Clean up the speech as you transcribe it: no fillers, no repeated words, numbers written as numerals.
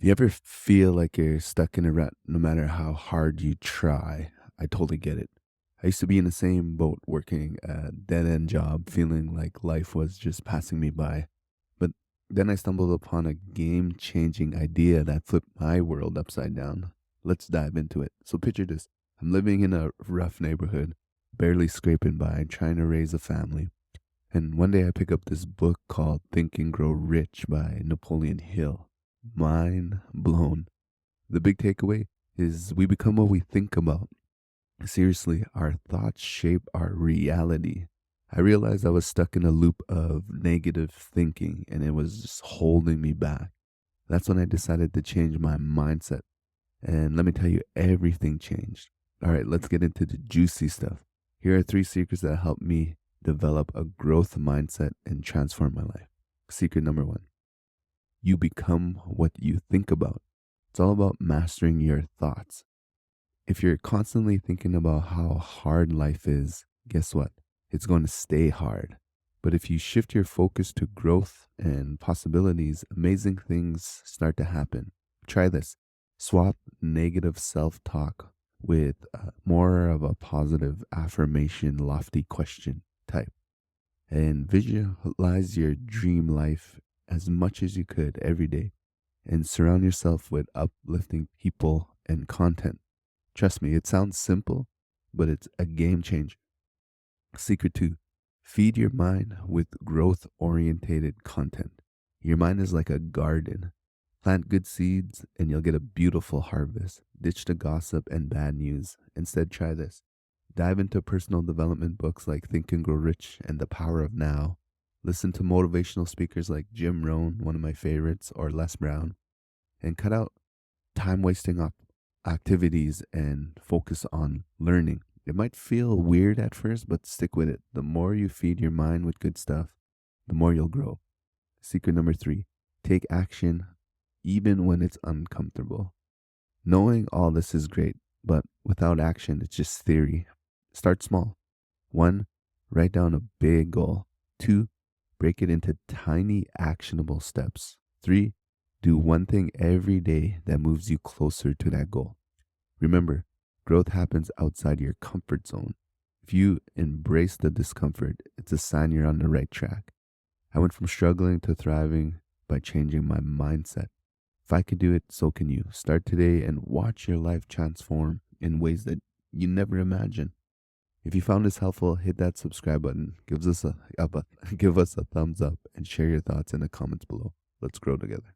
You ever feel like you're stuck in a rut no matter how hard you try? I totally get it. I used to be in the same boat working a dead end job, feeling like life was just passing me by. But then I stumbled upon a game changing idea that flipped my world upside down. Let's dive into it. So, picture this: I'm living in a rough neighborhood, barely scraping by, trying to raise a family. And one day I pick up this book called Think and Grow Rich by Napoleon Hill. Mind blown. The big takeaway is we become what we think about. Seriously, our thoughts shape our reality. I realized I was stuck in a loop of negative thinking and it was just holding me back. That's when I decided to change my mindset. And let me tell you, everything changed. All right, let's get into the juicy stuff. Here are three secrets that helped me develop a growth mindset and transform my life. Secret number one: you become what you think about. It's all about mastering your thoughts. If you're constantly thinking about how hard life is, guess what? It's going to stay hard. But if you shift your focus to growth and possibilities, amazing things start to happen. Try this: swap negative self talk with more of a positive affirmation, lofty question type, and visualize your dream life as much as you could every day, and surround yourself with uplifting people and content. Trust me, it sounds simple, but it's a game changer. Secret two: feed your mind with growth orientated content. Your mind is like a garden. Plant good seeds and you'll get a beautiful harvest. Ditch the gossip and bad news. Instead, try this: dive into personal development books like Think and Grow Rich and The Power of Now. Listen to motivational speakers like Jim Rohn, one of my favorites, or Les Brown, and cut out time wasting activities and focus on learning. It might feel weird at first, but stick with it. The more you feed your mind with good stuff, the more you'll grow. Secret number three: take action even when it's uncomfortable. Knowing all this is great, but without action, it's just theory. Start small. One, write down a big goal. Two, break it into tiny actionable steps. Three, do one thing every day that moves you closer to that goal. Remember, growth happens outside your comfort zone. If you embrace the discomfort, it's a sign you're on the right track. I went from struggling to thriving by changing my mindset. If I could do it, so can you. Start today and watch your life transform in ways that you never imagined. If you found this helpful, hit that subscribe button, give us a thumbs up, and share your thoughts in the comments below. Let's grow together.